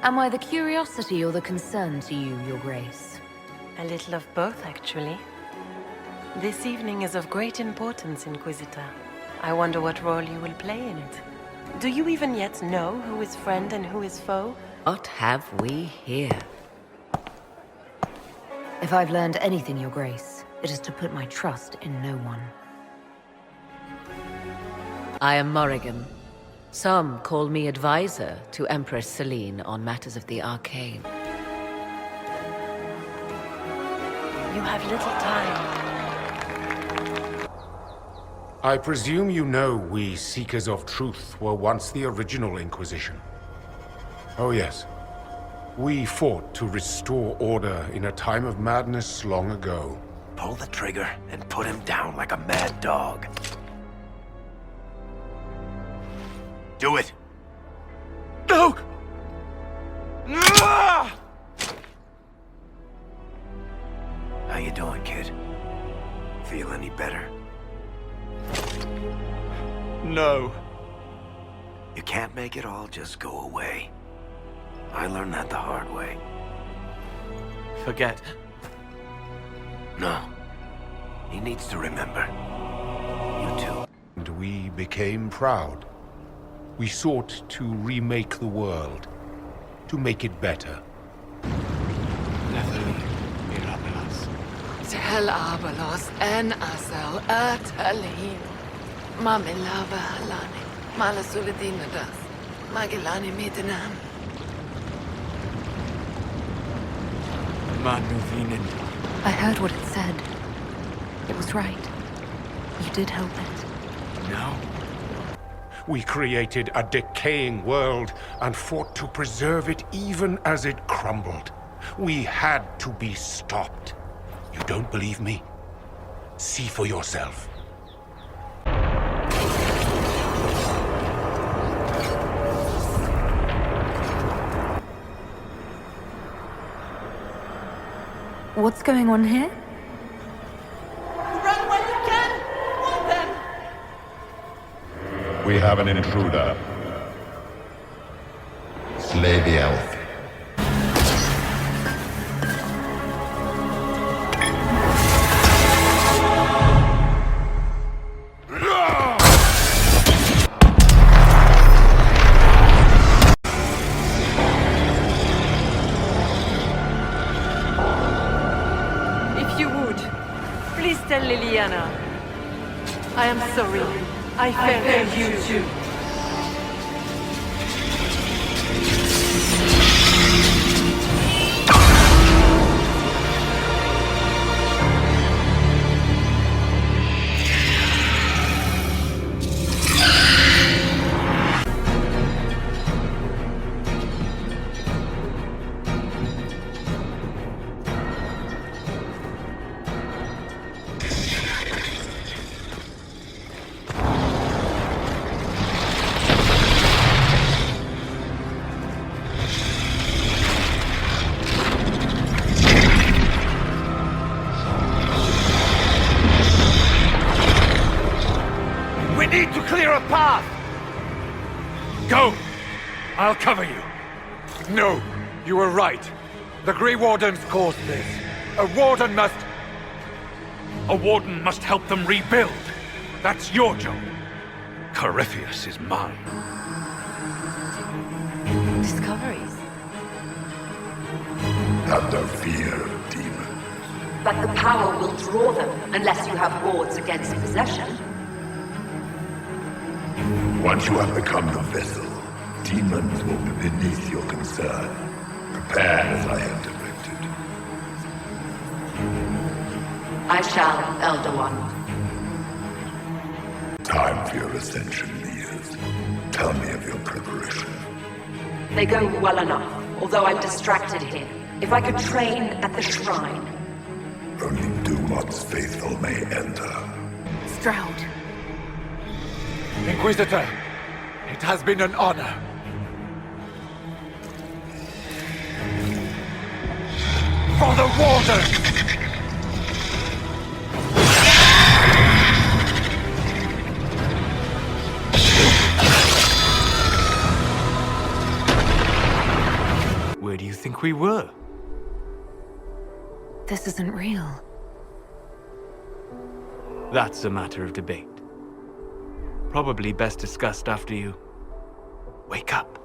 Am I the curiosity or the concern to you, Your Grace? A little of both, actually. This evening is of great importance, Inquisitor. I wonder what role you will play in it. Do you even yet know who is friend and who is foe? What have we here? If I've learned anything, Your Grace, it is to put my trust in no one. I am Morrigan. Some call me advisor to Empress Celine on matters of the arcane. You have little time. I presume you know we Seekers of Truth were once the original Inquisition. Oh yes. We fought to restore order in a time of madness long ago. Pull the trigger and put him down like a mad dog. Do it! No! How you doing, kid? Feel any better? No. You can't make it all just go away. I learned that the hard way. Forget. No. He needs to remember. You too. And we became proud. We sought to remake the world, to make it better. Tel Abalos en Asel Atalin. Mamilava Halani. Malasuladinadas. Magilani Midinan. Manuvinen. I heard what it said. It was right. You did help it. No. We created a decaying world and fought to preserve it even as it crumbled. We had to be stopped. You don't believe me? See for yourself. What's going on here? Run while you can! Want them! We have an intruder. Slay the elf. If you would, please tell Liliana. I am sorry. I failed you too. We need to clear a path! Go! I'll cover you. No, you were right. The Grey Wardens caused this. A Warden must help them rebuild. That's your job. Corypheus is mine. Discoveries. Have no fear, demon. But the power will draw them unless you have wards against possession. Once you have become the vessel, demons will be beneath your concern. Prepare as I have directed. I shall, Elder One. Time for your ascension, Leas. Tell me of your preparation. They go well enough, although I'm distracted here. If I could train at the shrine. Only Dumont's faithful may enter. Stroud. Inquisitor, it has been an honor. For the Warden! Where do you think we were? This isn't real. That's a matter of debate. Probably best discussed after you wake up.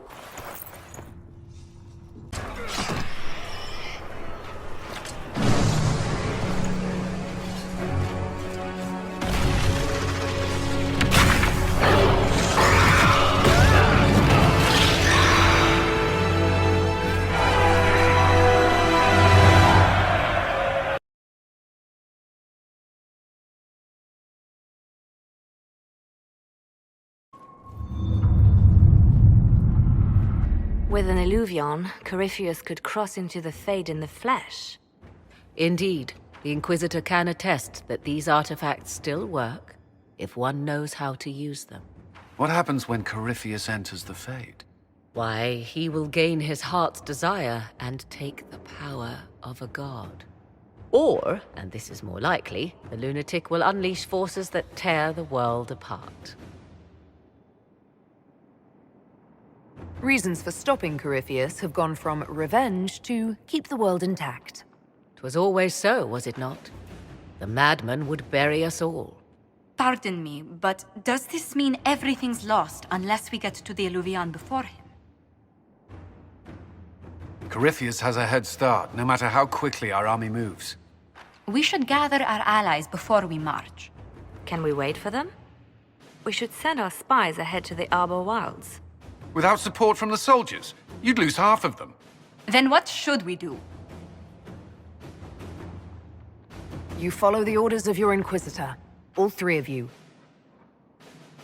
With an Elvhenan, Corypheus could cross into the Fade in the flesh. Indeed, the Inquisitor can attest that these artifacts still work, if one knows how to use them. What happens when Corypheus enters the Fade? Why, he will gain his heart's desire and take the power of a god. Or, and this is more likely, the lunatic will unleash forces that tear the world apart. Reasons for stopping Corypheus have gone from revenge to keep the world intact. 'Twas always so, was it not? The madman would bury us all. Pardon me, but does this mean everything's lost unless we get to the Elvhenan before him? Corypheus has a head start, no matter how quickly our army moves. We should gather our allies before we march. Can we wait for them? We should send our spies ahead to the Arbor Wilds. Without support from the soldiers, you'd lose half of them. Then what should we do? You follow the orders of your Inquisitor. All three of you.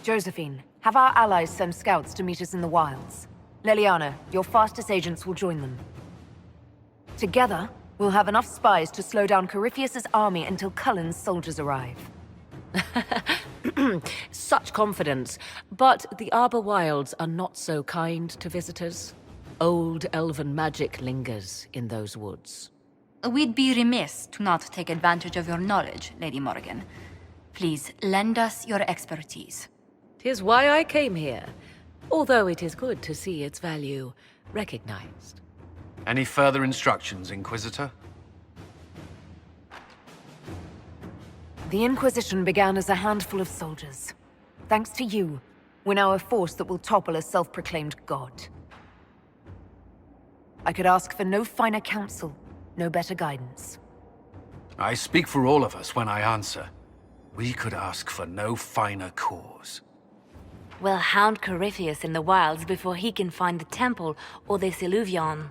Josephine, have our allies send scouts to meet us in the wilds. Leliana, your fastest agents will join them. Together, we'll have enough spies to slow down Corypheus's army until Cullen's soldiers arrive. Such confidence. But the Arbor Wilds are not so kind to visitors. Old elven magic lingers in those woods. We'd be remiss to not take advantage of your knowledge, Lady Morrigan. Please, lend us your expertise. 'Tis why I came here, although it is good to see its value recognized. Any further instructions, Inquisitor? The Inquisition began as a handful of soldiers. Thanks to you, we're now a force that will topple a self-proclaimed god. I could ask for no finer counsel, no better guidance. I speak for all of us when I answer. We could ask for no finer cause. We'll hound Corypheus in the wilds before he can find the temple or this Elvhenan.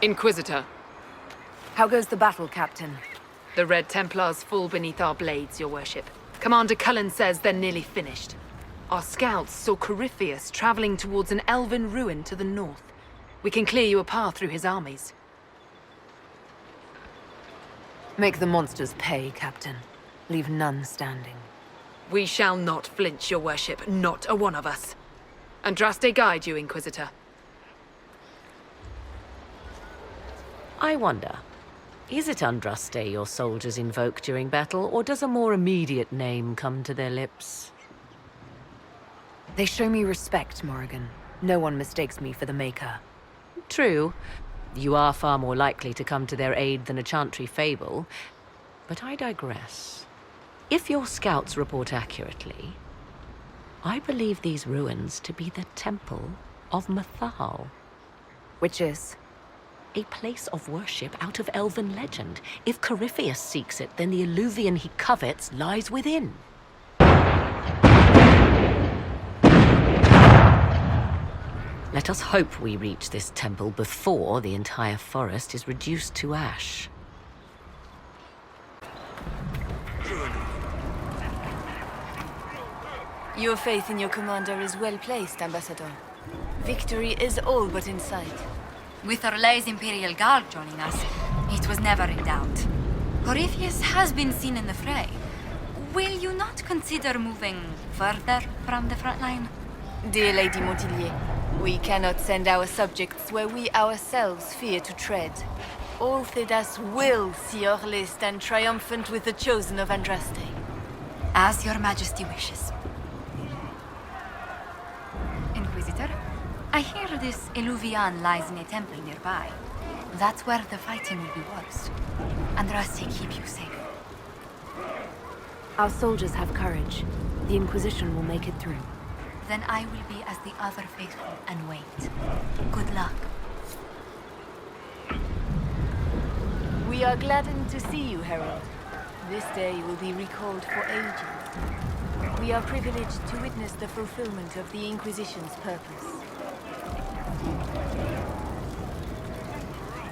Inquisitor, How goes the battle, Captain? the Red Templars fall beneath our blades, your worship. Commander Cullen says they're nearly finished. Our scouts saw Corypheus traveling towards an elven ruin to the north. We can clear you a path through his armies. Make the monsters pay, Captain. Leave none standing. We shall not flinch, your worship, not a one of us. Andraste guide you, Inquisitor. I wonder, is it Andraste your soldiers invoke during battle, or does a more immediate name come to their lips? They show me respect, Morrigan. No one mistakes me for the Maker. True. You are far more likely to come to their aid than a chantry fable. But I digress. If your scouts report accurately, I believe these ruins to be the Temple of Mythal. Which is? A place of worship out of elven legend. If Corypheus seeks it, then the Elvhenan he covets lies within. Let us hope we reach this temple before the entire forest is reduced to ash. Your faith in your commander is well placed, Ambassador. Victory is all but in sight. With Orlay's Imperial Guard joining us, it was never in doubt. Corypheus has been seen in the fray. Will you not consider moving further from the front line? Dear Lady Montillier, we cannot send our subjects where we ourselves fear to tread. All Thedas will see Orlais stand triumphant with the chosen of Andraste. As your majesty wishes. Inquisitor, I hear this Elvhenan lies in a temple nearby. That's where the fighting will be worst. Andraste keep you safe. Our soldiers have courage. The Inquisition will make it through. Then I will be as the other faithful and wait. Good luck. We are gladdened to see you, Herald. This day will be recalled for ages. We are privileged to witness the fulfillment of the Inquisition's purpose.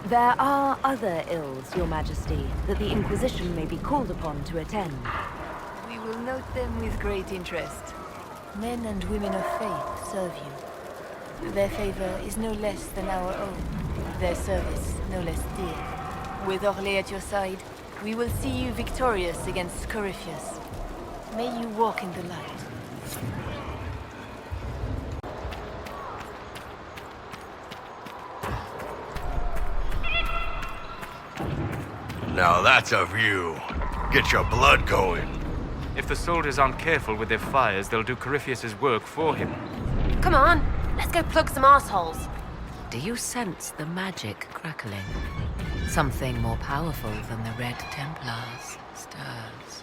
There are other ills, Your Majesty, that the Inquisition may be called upon to attend. We will note them with great interest. Men and women of faith serve you. Their favor is no less than our own. Their service no less dear. With Orlais at your side, we will see you victorious against Corypheus. May you walk in the light. Now that's a view. Get your blood going. If the soldiers aren't careful with their fires, they'll do Corypheus's work for him. Come on, let's go plug some assholes. Do you sense the magic crackling? Something more powerful than the Red Templars stirs.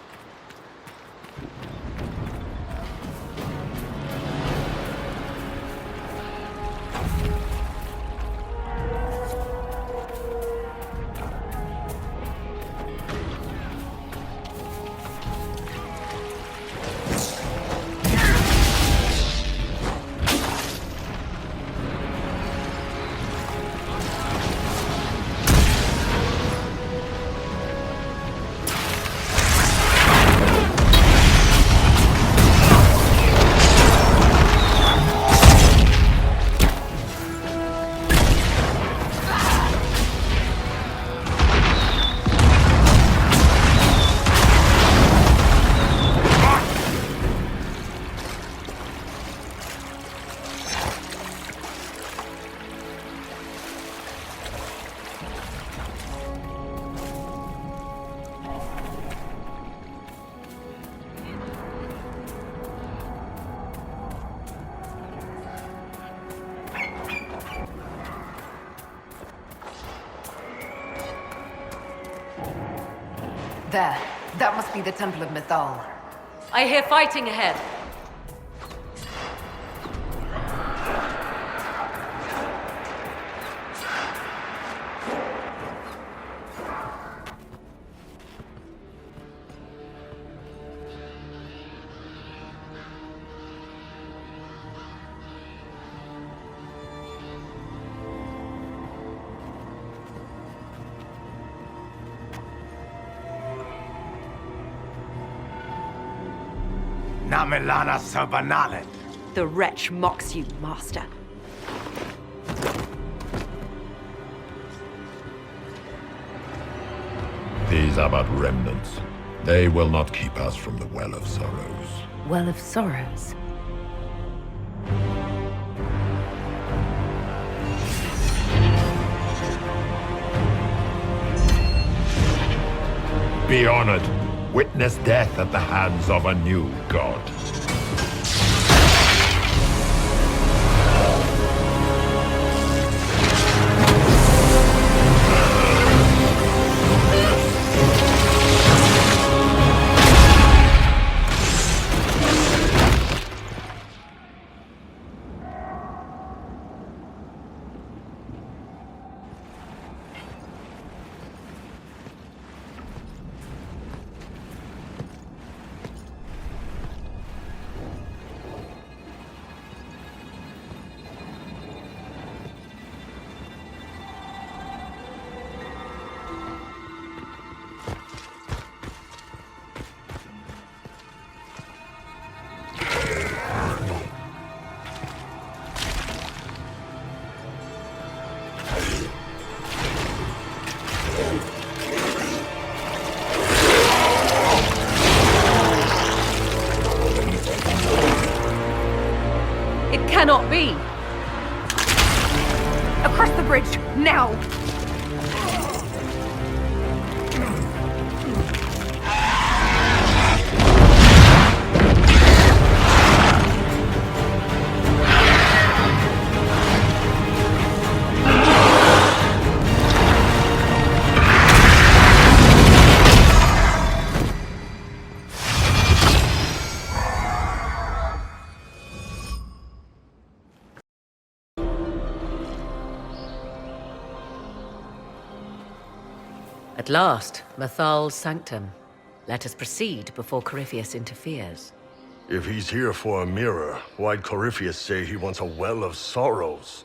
There. That must be the Temple of Mythal. I hear fighting ahead. Namelana Sabanalet. The wretch mocks you, Master. These are but remnants. They will not keep us from the Well of Sorrows. Well of Sorrows? Be honored. Witness death at the hands of a new god. Cannot be! Across the bridge, now! At last, Mythal's sanctum. Let us proceed before Corypheus interferes. If he's here for a mirror, why'd Corypheus say he wants a Well of Sorrows?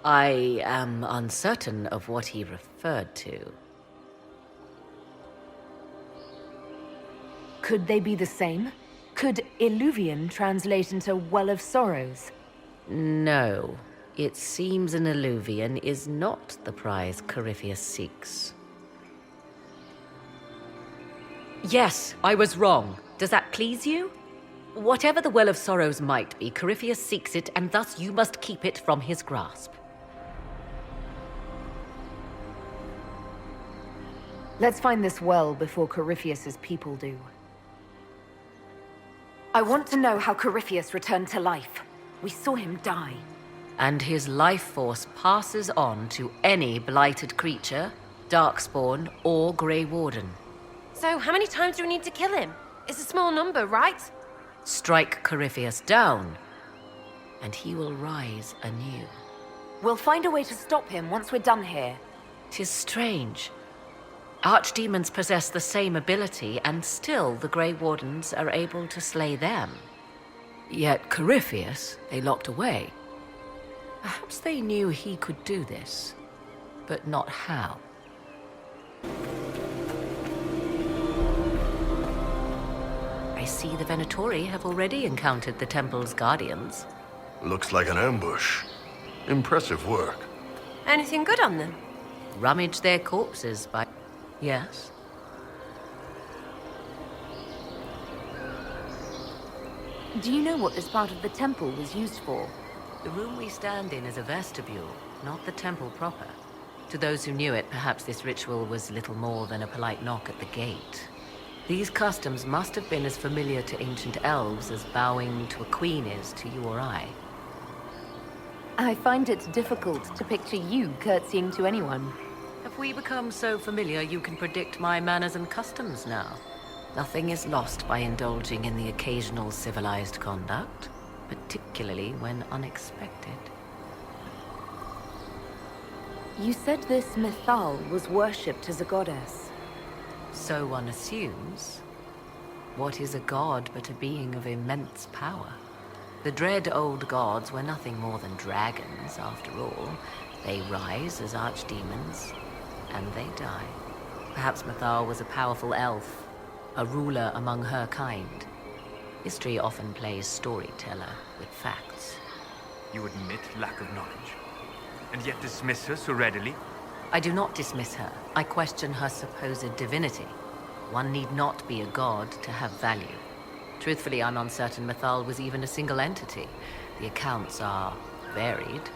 I am uncertain of what he referred to. Could they be the same? Could Elvhenan translate into Well of Sorrows? No. It seems an Elvhenan is not the prize Corypheus seeks. Yes, I was wrong. Does that please you? Whatever the Well of Sorrows might be, Corypheus seeks it, and thus you must keep it from his grasp. Let's find this well before Corypheus's people do. I want to know how Corypheus returned to life. We saw him die. And his life force passes on to any blighted creature, Darkspawn, or Grey Warden. So, how many times do we need to kill him? It's a small number, right? Strike Corypheus down, and he will rise anew. We'll find a way to stop him once we're done here. 'Tis strange. Archdemons possess the same ability, and still the Grey Wardens are able to slay them. Yet Corypheus they locked away. Perhaps they knew he could do this, but not how. I see the Venatori have already encountered the temple's guardians. Looks like an ambush. Impressive work. Anything good on them? Rummage their corpses by... Yes? Do you know what this part of the temple was used for? The room we stand in is a vestibule, not the temple proper. To those who knew it, perhaps this ritual was little more than a polite knock at the gate. These customs must have been as familiar to ancient elves as bowing to a queen is to you or I. I find it difficult to picture you curtsying to anyone. Have we become so familiar you can predict my manners and customs now? Nothing is lost by indulging in the occasional civilized conduct, particularly when unexpected. You said this Mythal was worshipped as a goddess. So one assumes. What is a god but a being of immense power? The dread old gods were nothing more than dragons, after all. They rise as archdemons, and they die. Perhaps Mythal was a powerful elf, a ruler among her kind. History often plays storyteller with facts. You admit lack of knowledge, and yet dismiss her so readily? I do not dismiss her. I question her supposed divinity. One need not be a god to have value. Truthfully, I'm uncertain Mythal was even a single entity. The accounts are varied.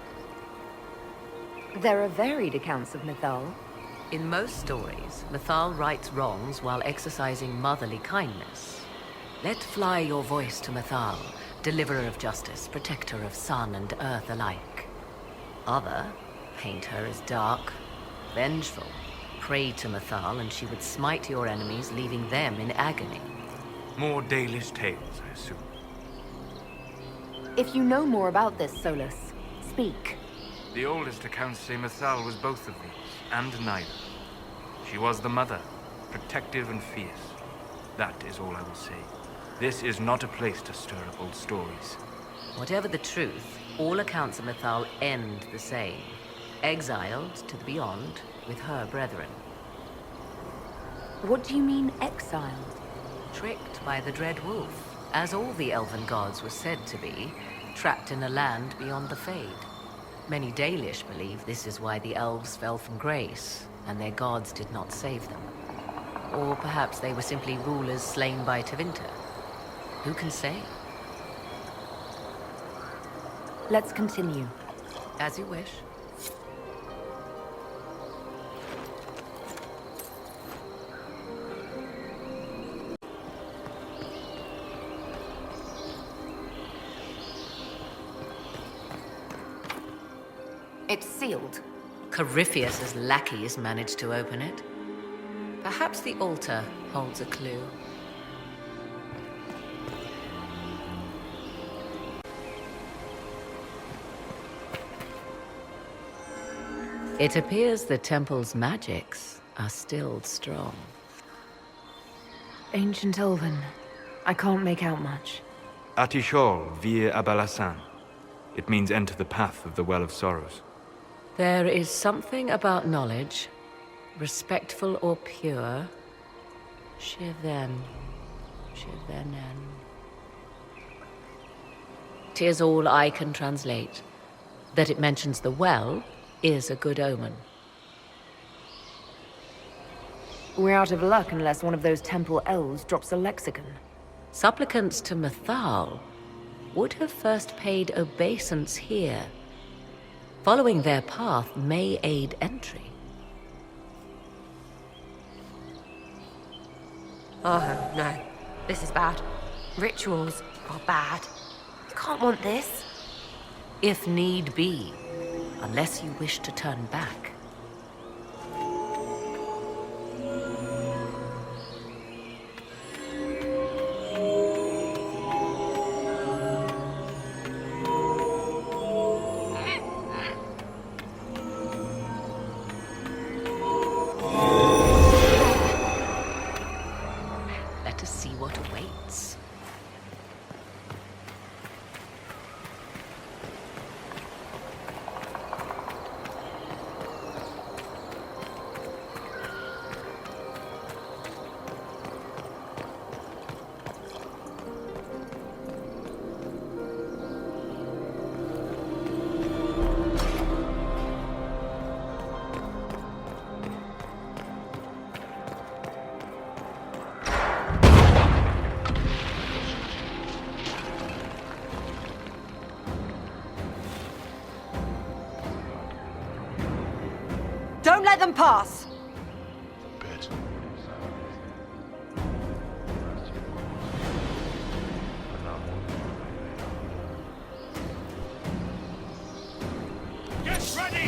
There are varied accounts of Mythal. In most stories, Mythal rights wrongs while exercising motherly kindness. Let fly your voice to Mythal, deliverer of justice, protector of sun and earth alike. Other paint her as dark, vengeful. Pray to Mythal and she would smite your enemies, leaving them in agony. More Dalish tales, I assume. If you know more about this, Solus, speak. The oldest accounts say Mythal was both of these, and neither. She was the mother, protective and fierce. That is all I will say. This is not a place to stir up old stories. Whatever the truth, all accounts of Mythal end the same. Exiled to the beyond with her brethren. What do you mean, exiled? Tricked by the Dread Wolf, as all the elven gods were said to be, trapped in a land beyond the Fade. Many Dalish believe this is why the elves fell from grace, and their gods did not save them. Or perhaps they were simply rulers slain by Tevinter. Who can say? Let's continue. As you wish. It's sealed. Corypheus's lackeys managed to open it. Perhaps the altar holds a clue. It appears the temple's magics are still strong. Ancient Elven. I can't make out much. Atishol vir Abalasan. It means enter the path of the Well of Sorrows. There is something about knowledge, respectful or pure. Shiven. Shivenan. 'Tis all I can translate. That it mentions the well is a good omen. We're out of luck unless one of those temple elves drops a lexicon. Supplicants to Mythal would have first paid obeisance here. Following their path may aid entry. Oh, no. This is bad. Rituals are bad. You can't want this. If need be, unless you wish to turn back. Let us see what awaits. Don't let them pass! Get ready!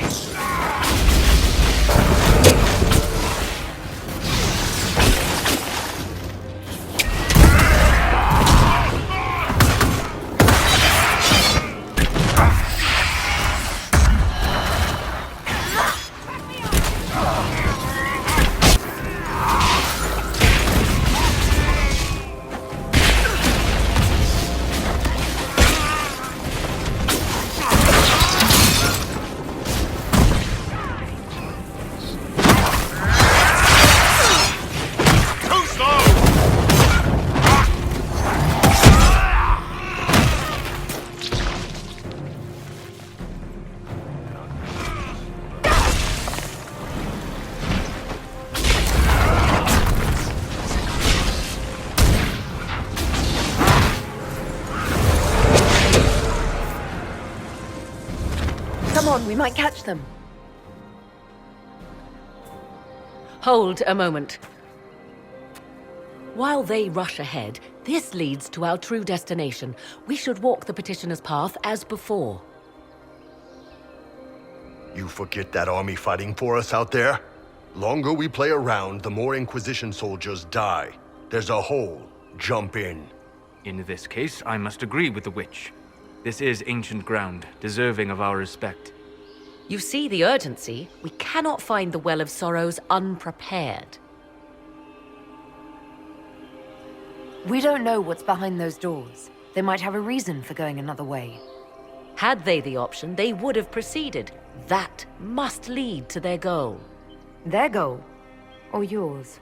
Come on, we might catch them. Hold a moment. While they rush ahead, this leads to our true destination. We should walk the petitioner's path as before. You forget that army fighting for us out there? Longer we play around, the more Inquisition soldiers die. There's a hole. Jump in. In this case, I must agree with the witch. This is ancient ground, deserving of our respect. You see the urgency? We cannot find the Well of Sorrows unprepared. We don't know what's behind those doors. They might have a reason for going another way. Had they the option, they would have proceeded. That must lead to their goal. Their goal? Or yours?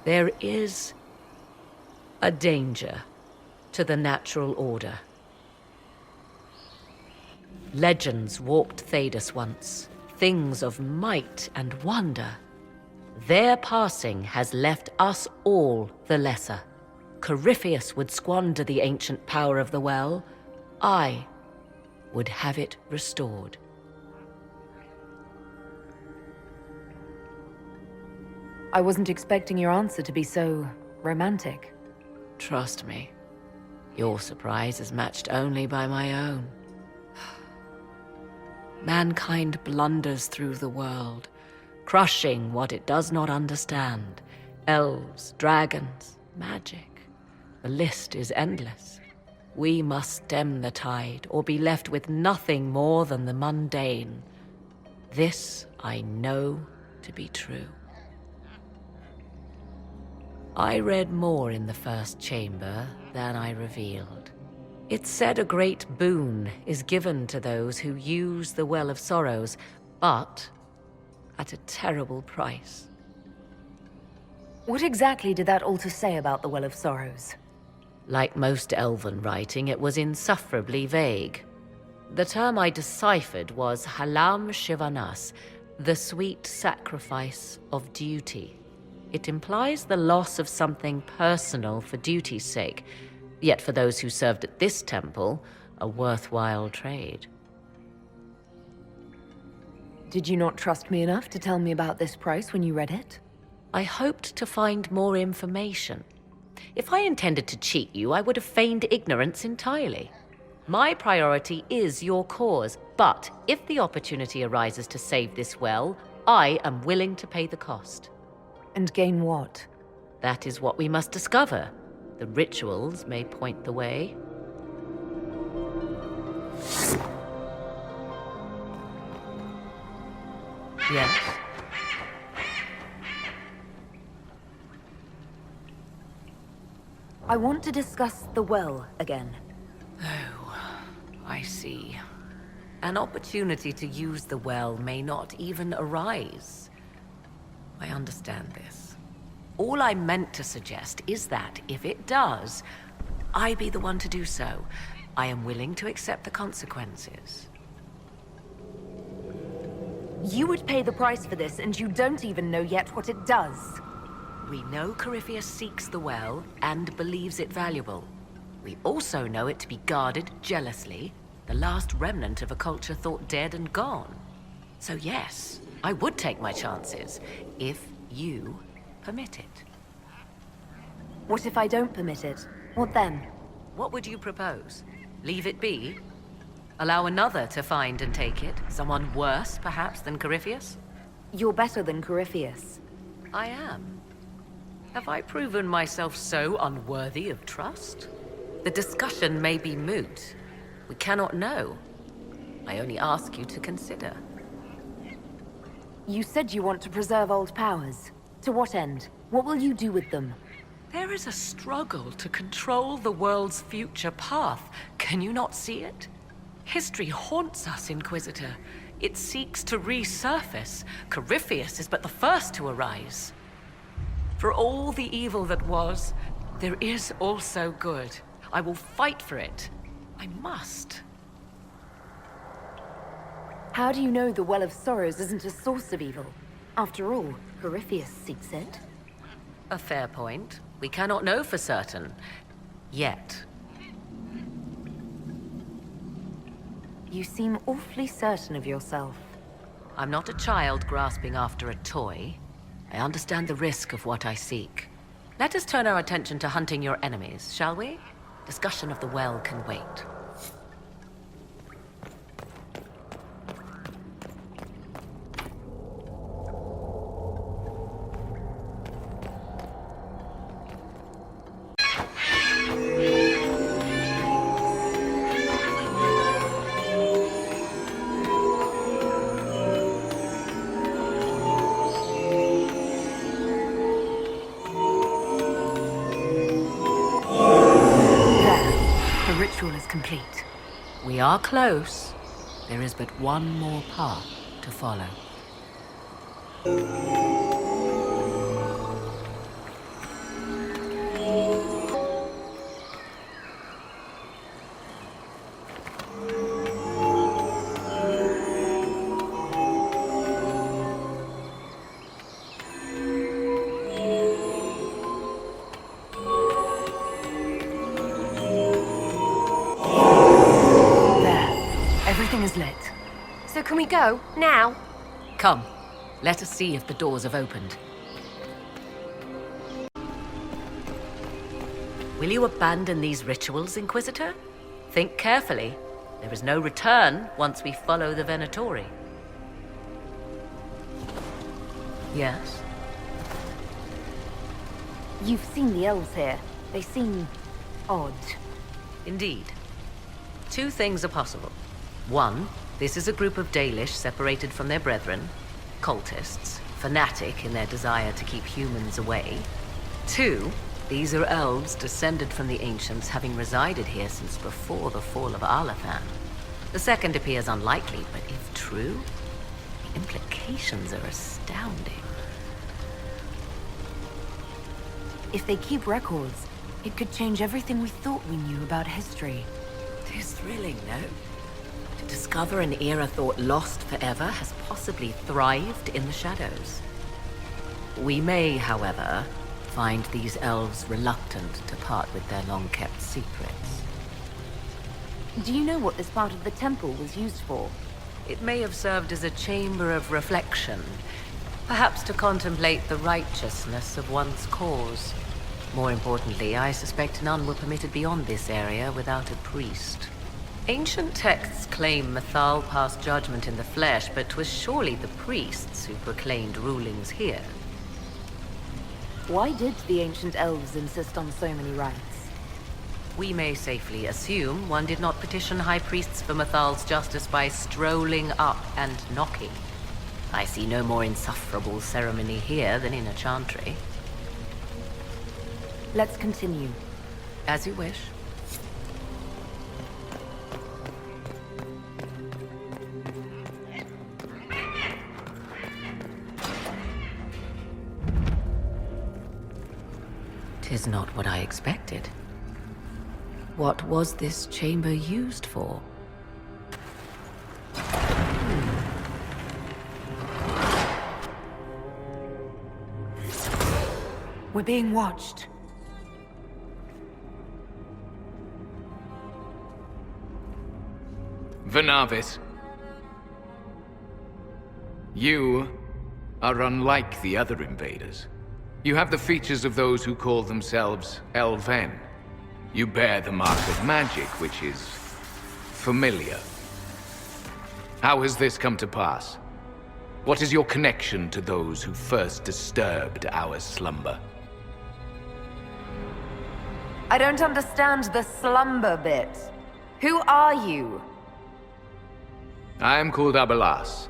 There is a danger to the natural order. Legends walked Thedas once, things of might and wonder. Their passing has left us all the lesser. Corypheus would squander the ancient power of the well. I would have it restored. I wasn't expecting your answer to be so romantic. Trust me, your surprise is matched only by my own. Mankind blunders through the world, crushing what it does not understand. Elves, dragons, magic. The list is endless. We must stem the tide, or be left with nothing more than the mundane. This I know to be true. I read more in the first chamber than I revealed. It said a great boon is given to those who use the Well of Sorrows, but at a terrible price. What exactly did that altar say about the Well of Sorrows? Like most elven writing, it was insufferably vague. The term I deciphered was Halam Shivanas, the sweet sacrifice of duty. It implies the loss of something personal for duty's sake, yet for those who served at this temple, a worthwhile trade. Did you not trust me enough to tell me about this price when you read it? I hoped to find more information. If I intended to cheat you, I would have feigned ignorance entirely. My priority is your cause, but if the opportunity arises to save this well, I am willing to pay the cost. And gain what? That is what we must discover. The rituals may point the way. Yes? I want to discuss the well again. Oh, I see. An opportunity to use the well may not even arise. I understand this. All I meant to suggest is that, if it does, I be the one to do so. I am willing to accept the consequences. You would pay the price for this, and you don't even know yet what it does. We know Corypheus seeks the well and believes it valuable. We also know it to be guarded jealously, the last remnant of a culture thought dead and gone. So yes, I would take my chances, if you permit it. What if I don't permit it? What then? What would you propose? Leave it be? Allow another to find and take it? Someone worse, perhaps, than Corypheus? You're better than Corypheus. I am. Have I proven myself so unworthy of trust? The discussion may be moot. We cannot know. I only ask you to consider. You said you want to preserve old powers. To what end? What will you do with them? There is a struggle to control the world's future path. Can you not see it? History haunts us, Inquisitor. It seeks to resurface. Corypheus is but the first to arise. For all the evil that was, there is also good. I will fight for it. I must. How do you know the Well of Sorrows isn't a source of evil? After all, Corypheus seeks it. A fair point. We cannot know for certain. Yet. You seem awfully certain of yourself. I'm not a child grasping after a toy. I understand the risk of what I seek. Let us turn our attention to hunting your enemies, shall we? Discussion of the well can wait. Is complete. We are close. There is but one more path to follow. Is lit. So can we go? Now? Come. Let us see if the doors have opened. Will you abandon these rituals, Inquisitor? Think carefully. There is no return once we follow the Venatori. Yes? You've seen the elves here. They seem odd. Indeed. Two things are possible. One, this is a group of Dalish separated from their brethren, cultists, fanatic in their desire to keep humans away. Two, these are elves descended from the ancients, having resided here since before the fall of Elvhenan. The second appears unlikely, but if true, the implications are astounding. If they keep records, it could change everything we thought we knew about history. It is thrilling, no? To discover an era thought lost forever has possibly thrived in the shadows. We may, however, find these elves reluctant to part with their long-kept secrets. Do you know what this part of the temple was used for? It may have served as a chamber of reflection, perhaps to contemplate the righteousness of one's cause. More importantly, I suspect none were permitted beyond this area without a priest. Ancient texts claim Mythal passed judgment in the flesh, but 'twas surely the priests who proclaimed rulings here. Why did the ancient elves insist on so many rites? We may safely assume one did not petition high priests for Mythal's justice by strolling up and knocking. I see no more insufferable ceremony here than in a chantry. Let's continue. As you wish. Tis not what I expected. What was this chamber used for? We're being watched. Venavis. You are unlike the other invaders. You have the features of those who call themselves Elvhen. You bear the mark of magic, which is familiar. How has this come to pass? What is your connection to those who first disturbed our slumber? I don't understand the slumber bit. Who are you? I am called Abelas.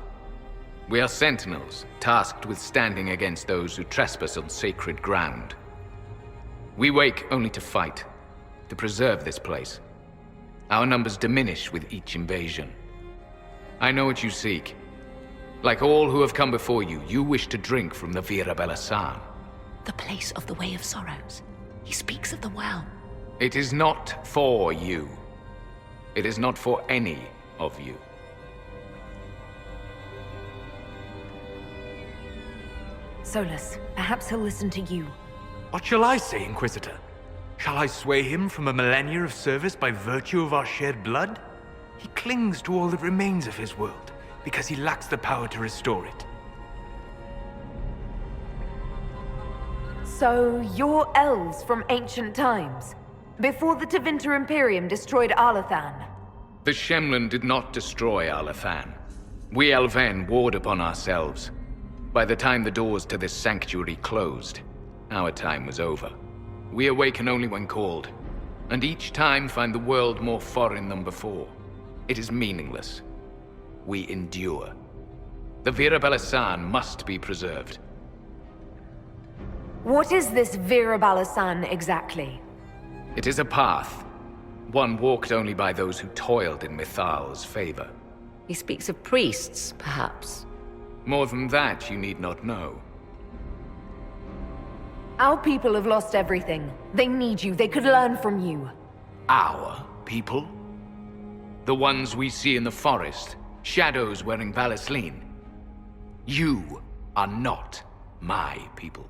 We are sentinels, tasked with standing against those who trespass on sacred ground. We wake only to fight, to preserve this place. Our numbers diminish with each invasion. I know what you seek. Like all who have come before you, you wish to drink from the Vira Belasan. The place of the Way of Sorrows. He speaks of the well. It is not for you. It is not for any of you. Solus, perhaps he'll listen to you. What shall I say, Inquisitor? Shall I sway him from a millennia of service by virtue of our shared blood? He clings to all that remains of his world, because he lacks the power to restore it. So, you're elves from ancient times, before the Tevinter Imperium destroyed Arlathan. The Shemlen did not destroy Arlathan. We Elven warred upon ourselves. By the time the doors to this sanctuary closed, our time was over. We awaken only when called, and each time find the world more foreign than before. It is meaningless. We endure. The Virabella must be preserved. What is this Virabella exactly? It is a path. One walked only by those who toiled in Mythal's favor. He speaks of priests, perhaps. More than that, you need not know. Our people have lost everything. They need you. They could learn from you. Our people? The ones we see in the forest, shadows wearing Valisleen. You are not my people.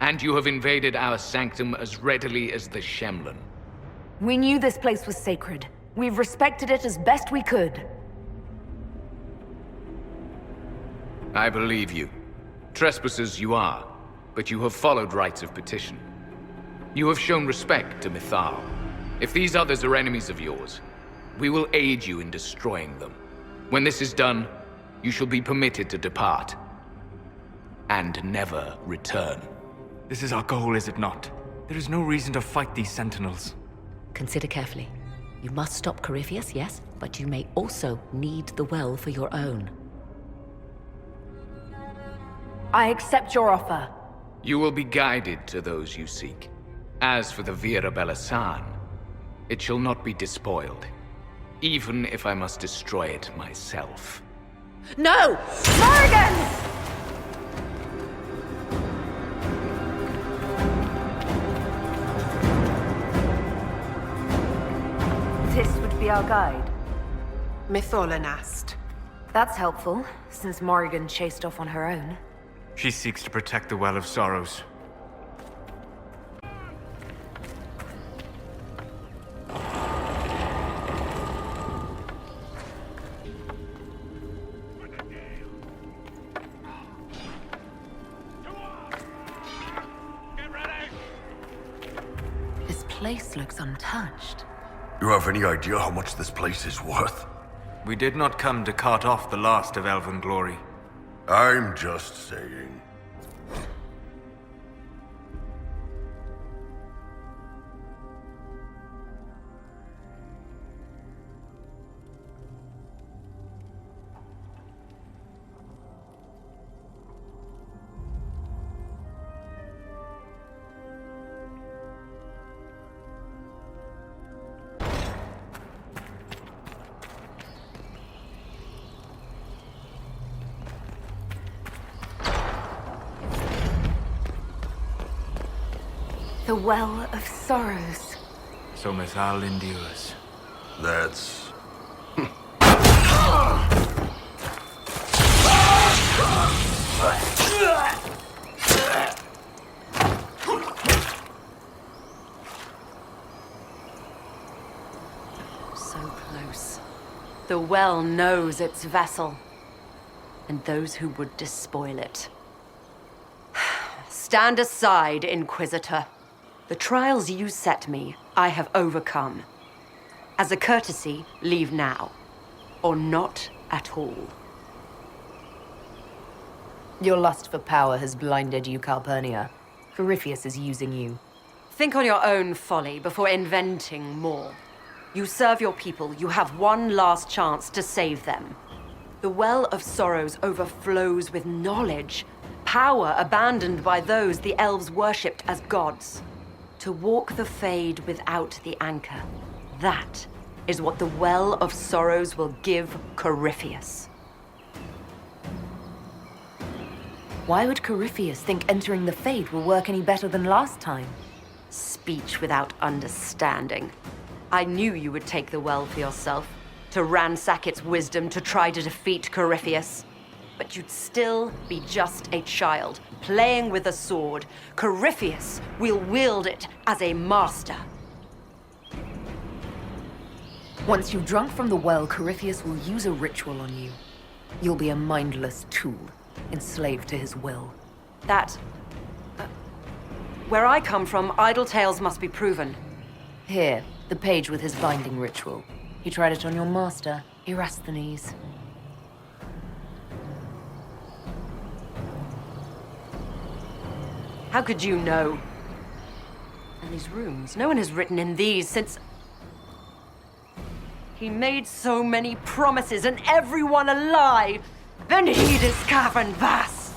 And you have invaded our sanctum as readily as the Shemlen. We knew this place was sacred. We've respected it as best we could. I believe you. Trespassers you are, but you have followed rites of petition. You have shown respect to Mythal. If these others are enemies of yours, we will aid you in destroying them. When this is done, you shall be permitted to depart. And never return. This is our goal, is it not? There is no reason to fight these sentinels. Consider carefully. You must stop Corypheus, yes, but you may also need the well for your own. I accept your offer. You will be guided to those you seek. As for the Virabella, it shall not be despoiled, even if I must destroy it myself. No! Morrigan! This would be our guide. Mythal asked. That's helpful, since Morrigan chased off on her own. She seeks to protect the Well of Sorrows. This place looks untouched. You have any idea how much this place is worth? We did not come to cart off the last of elven glory. I'm just saying. The Well of Sorrows. So Mythal endures. That's... So close. The well knows its vessel, and those who would despoil it. Stand aside, Inquisitor. The trials you set me, I have overcome. As a courtesy, leave now. Or not at all. Your lust for power has blinded you, Calpurnia. Corypheus is using you. Think on your own folly before inventing more. You serve your people, you have one last chance to save them. The Well of Sorrows overflows with knowledge, power abandoned by those the elves worshipped as gods. To walk the Fade without the anchor, that is what the Well of Sorrows will give Corypheus. Why would Corypheus think entering the Fade will work any better than last time? Speech without understanding. I knew you would take the well for yourself, to ransack its wisdom to try to defeat Corypheus. But you'd still be just a child, playing with a sword. Corypheus will wield it as a master. Once you've drunk from the well, Corypheus will use a ritual on you. You'll be a mindless tool, enslaved to his will. Where I come from, idle tales must be proven. Here, the page with his binding ritual. He tried it on your master, Erasthenes. How could you know? And these runes, no one has written in these since... He made so many promises, and everyone alive! Then he this cavern vast!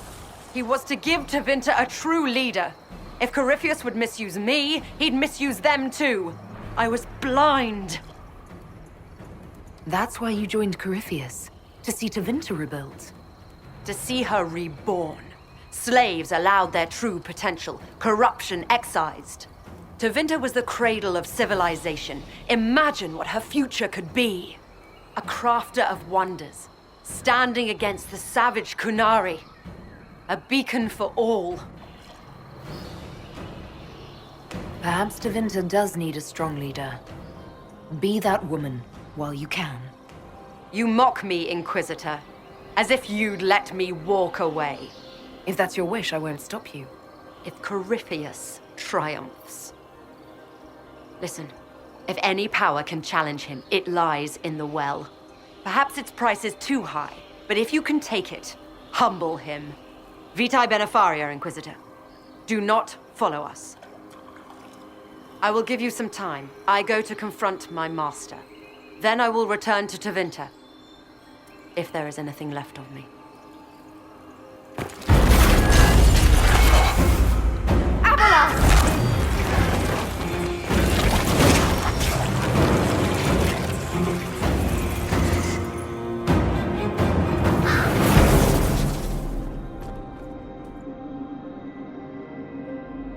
He was to give Tevinter a true leader. If Corypheus would misuse me, he'd misuse them too. I was blind. That's why you joined Corypheus, to see Tevinter rebuilt. To see her reborn. Slaves allowed their true potential, corruption excised. Tevinter was the cradle of civilization. Imagine what her future could be. A crafter of wonders, standing against the savage Kunari. A beacon for all. Perhaps Tevinter does need a strong leader. Be that woman while you can. You mock me, Inquisitor, as if you'd let me walk away. If that's your wish, I won't stop you. If Corypheus triumphs. Listen, if any power can challenge him, it lies in the well. Perhaps its price is too high, but if you can take it, humble him. Vitae Benefaria, Inquisitor. Do not follow us. I will give you some time. I go to confront my master. Then I will return to Tevinter. If there is anything left of me.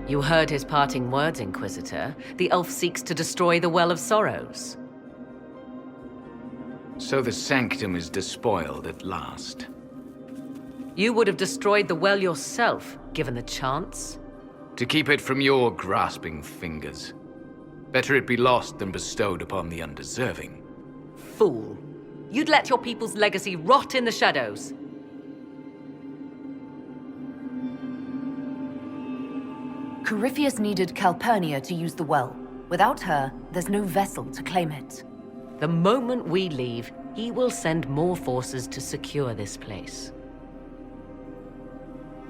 You heard his parting words, Inquisitor. The elf seeks to destroy the Well of Sorrows. So the sanctum is despoiled at last. You would have destroyed the well yourself, given the chance. To keep it from your grasping fingers. Better it be lost than bestowed upon the undeserving. Fool. You'd let your people's legacy rot in the shadows. Corypheus needed Calpurnia to use the well. Without her, there's no vessel to claim it. The moment we leave, he will send more forces to secure this place.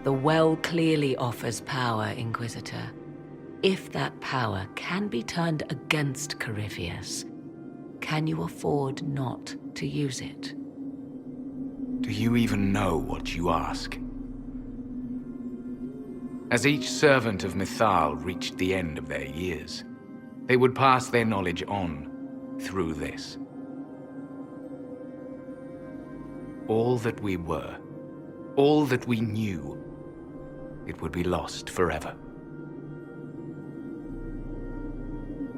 The well clearly offers power, Inquisitor. If that power can be turned against Corypheus, can you afford not to use it? Do you even know what you ask? As each servant of Mythal reached the end of their years, they would pass their knowledge on through this. All that we were, all that we knew, it would be lost forever.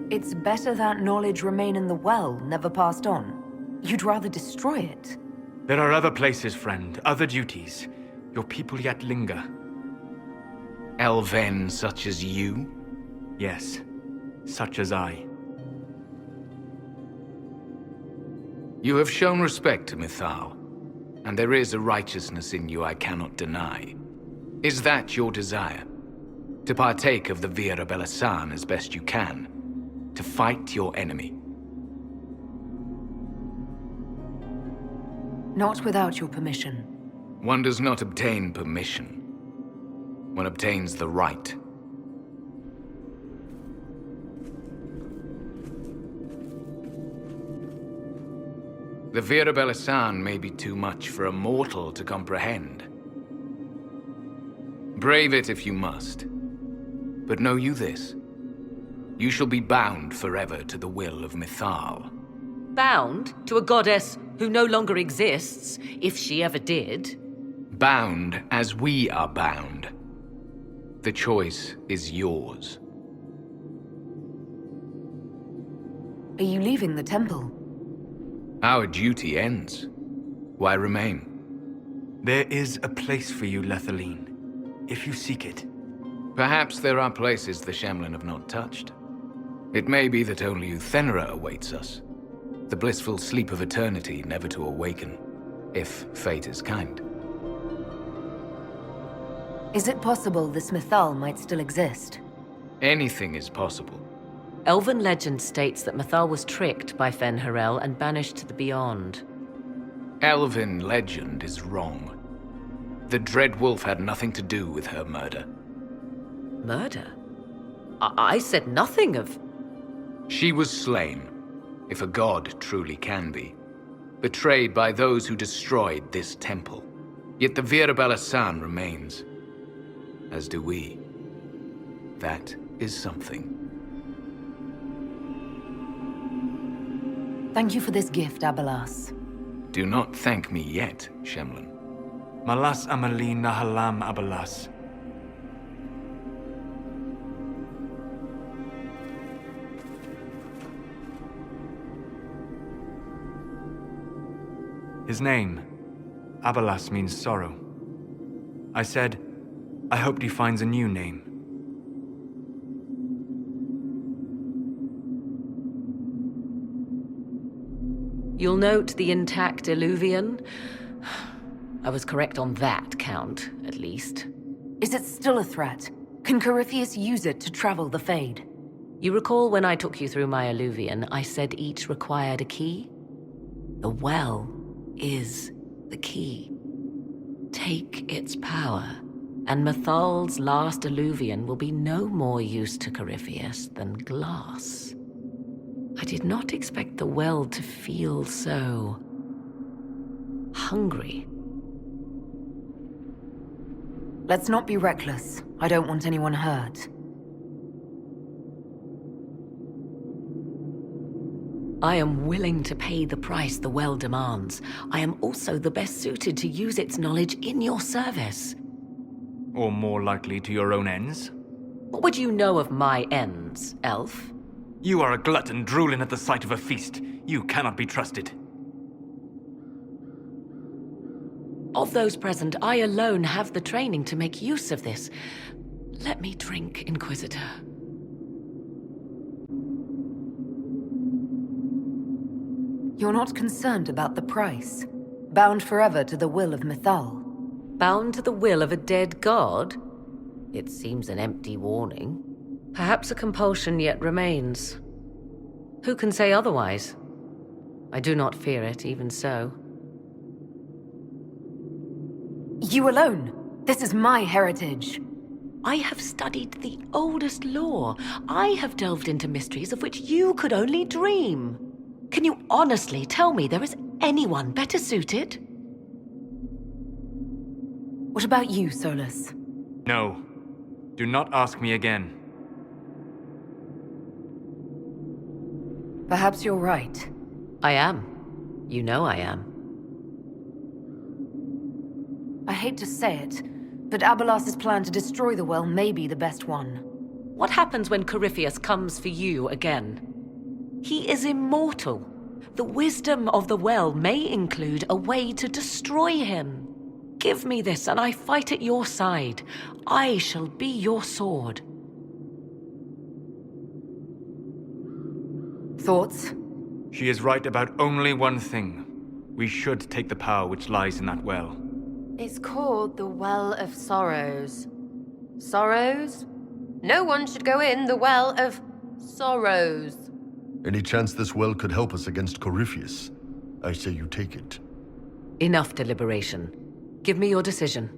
It's better that knowledge remain in the well, never passed on. You'd rather destroy it. There are other places, friend, other duties. Your people yet linger. Elven such as you? Yes, such as I. You have shown respect to Mythal, and there is a righteousness in you I cannot deny. Is that your desire? To partake of the Vira Belasan as best you can? To fight your enemy? Not without your permission. One does not obtain permission. One obtains the right. The Vira Belasan may be too much for a mortal to comprehend. Brave it if you must. But know you this. You shall be bound forever to the will of Mythal. Bound to a goddess who no longer exists, if she ever did. Bound as we are bound. The choice is yours. Are you leaving the temple? Our duty ends. Why remain? There is a place for you, Lethaline, if you seek it. Perhaps there are places the Shemlin have not touched. It may be that only Uthenera awaits us. The blissful sleep of eternity never to awaken, if fate is kind. Is it possible this Mythal might still exist? Anything is possible. Elven legend states that Mythal was tricked by Fen-Harel and banished to the Beyond. Elven legend is wrong. The Dread Wolf had nothing to do with her murder. Murder? I said nothing of... She was slain, if a god truly can be. Betrayed by those who destroyed this temple. Yet the Virabella San remains. As do we. That is something. Thank you for this gift, Abelas. Do not thank me yet, Shemlin. Malas Amalin Nahalam Abalas. His name, Abalas, means sorrow. I said, I hoped he finds a new name. You'll note the intact Elvhenan. I was correct on that count, at least. Is it still a threat? Can Corypheus use it to travel the Fade? You recall when I took you through my Elvhenan, I said each required a key? The well is the key. Take its power, and Mythal's last Elvhenan will be no more use to Corypheus than glass. I did not expect the well to feel so... hungry. Let's not be reckless. I don't want anyone hurt. I am willing to pay the price the well demands. I am also the best suited to use its knowledge in your service. Or more likely to your own ends? What would you know of my ends, elf? You are a glutton drooling at the sight of a feast. You cannot be trusted. Of those present, I alone have the training to make use of this. Let me drink, Inquisitor. You're not concerned about the price? Bound forever to the will of Mythal? Bound to the will of a dead god? It seems an empty warning. Perhaps a compulsion yet remains. Who can say otherwise? I do not fear it, even so. You alone? This is my heritage. I have studied the oldest lore. I have delved into mysteries of which you could only dream. Can you honestly tell me there is anyone better suited? What about you, Solus? No. Do not ask me again. Perhaps you're right. I am. You know I am. I hate to say it, but Abelas's plan to destroy the well may be the best one. What happens when Corypheus comes for you again? He is immortal. The wisdom of the well may include a way to destroy him. Give me this and I fight at your side. I shall be your sword. Thoughts? She is right about only one thing. We should take the power which lies in that well. It's called the Well of Sorrows. Sorrows? No one should go in the Well of Sorrows. Any chance this well could help us against Corypheus? I say you take it. Enough deliberation. Give me your decision.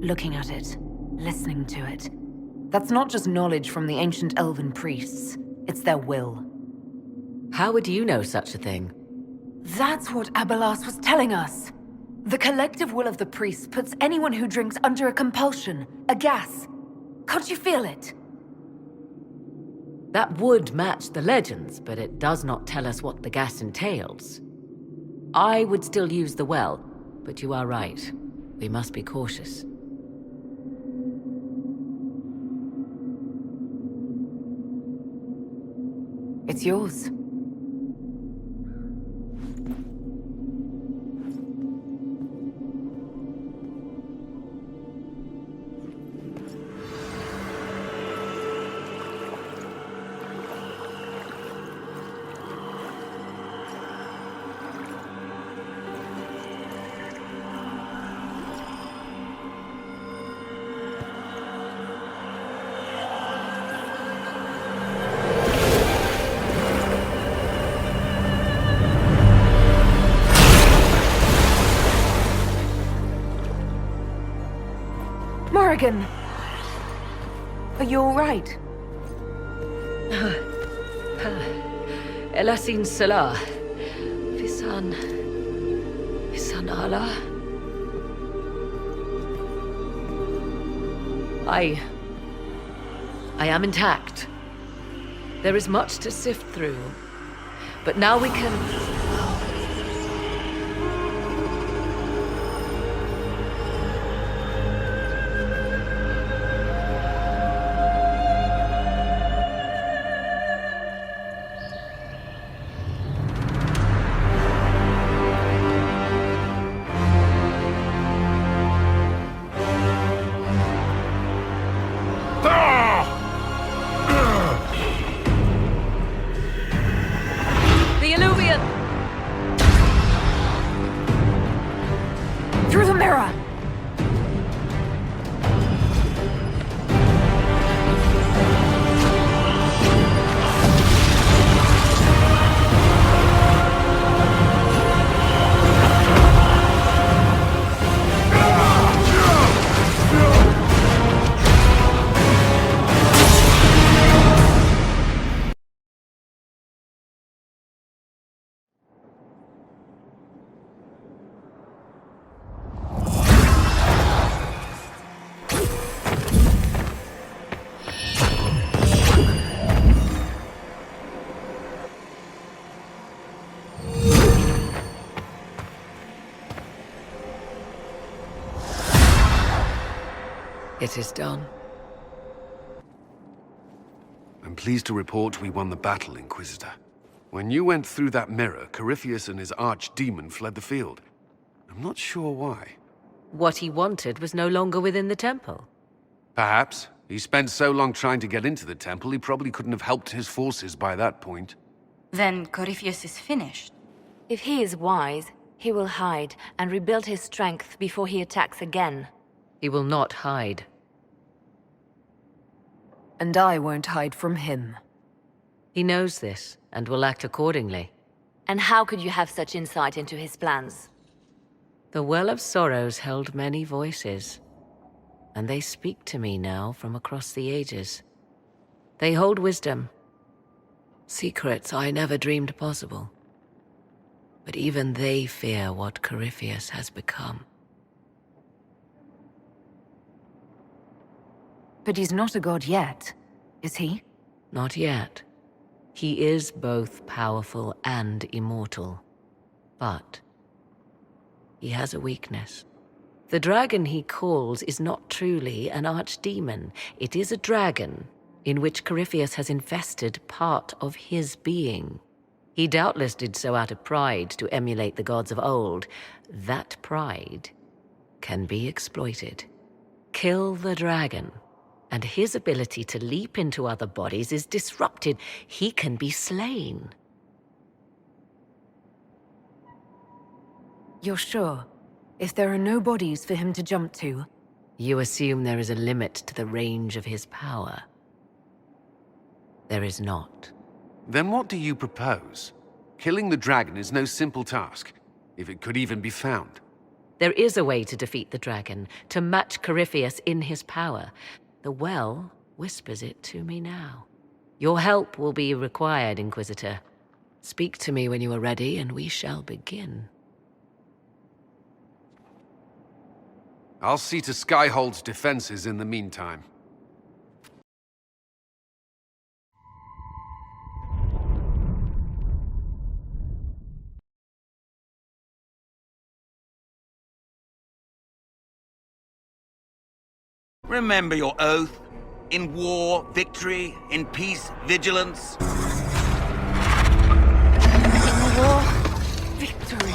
Looking at it, listening to it. That's not just knowledge from the ancient elven priests. It's their will. How would you know such a thing? That's what Abelas was telling us. The collective will of the priests puts anyone who drinks under a compulsion, a gas. Can't you feel it? That would match the legends, but it does not tell us what the gas entails. I would still use the well, but you are right. We must be cautious. It's yours. Morrigan! Are you alright? Elasin Salah. Visan Allah. I am intact. There is much to sift through. But now we can... Through the mirror! It is done. I'm pleased to report we won the battle, Inquisitor. When you went through that mirror, Corypheus and his archdemon fled the field. I'm not sure why. What he wanted was no longer within the temple. Perhaps. He spent so long trying to get into the temple, he probably couldn't have helped his forces by that point. Then Corypheus is finished. If he is wise, he will hide and rebuild his strength before he attacks again. He will not hide. And I won't hide from him. He knows this, and will act accordingly. And how could you have such insight into his plans? The Well of Sorrows held many voices, and they speak to me now from across the ages. They hold wisdom, secrets I never dreamed possible. But even they fear what Corypheus has become. But he's not a god yet, is he? Not yet. He is both powerful and immortal. But he has a weakness. The dragon he calls is not truly an archdemon. It is a dragon in which Corypheus has invested part of his being. He doubtless did so out of pride to emulate the gods of old. That pride can be exploited. Kill the dragon, and his ability to leap into other bodies is disrupted. He can be slain. You're sure? If there are no bodies for him to jump to? You assume there is a limit to the range of his power. There is not. Then what do you propose? Killing the dragon is no simple task, if it could even be found. There is a way to defeat the dragon, to match Corypheus in his power. The well whispers it to me now. Your help will be required, Inquisitor. Speak to me when you are ready, and we shall begin. I'll see to Skyhold's defenses in the meantime. Remember your oath. In war, victory. In peace, vigilance. In war, victory.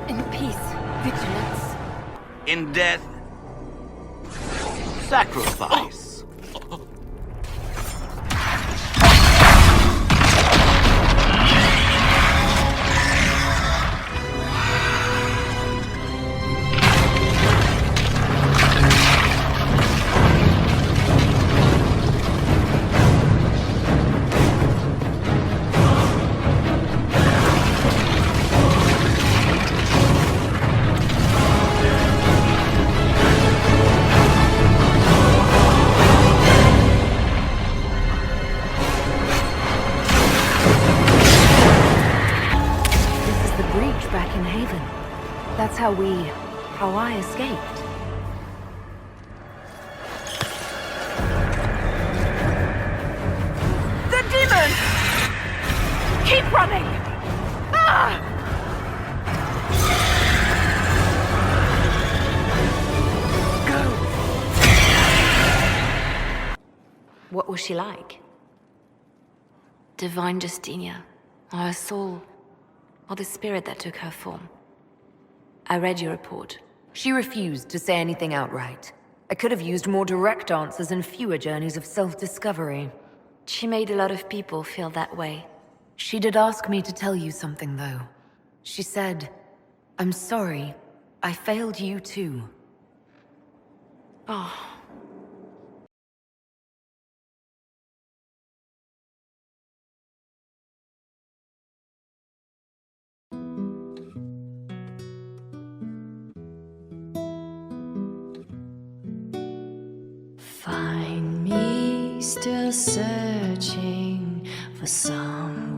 In peace, vigilance. In death, sacrifice. back in Haven. That's how I escaped. The demon! Keep running! Ah! What was she like? Divine Justinia, or her soul, or the spirit that took her form. I read your report. She refused to say anything outright. I could have used more direct answers and fewer journeys of self-discovery. She made a lot of people feel that way. She did ask me to tell you something, though. She said, "I'm sorry. I failed you too." Oh. Find me still searching for some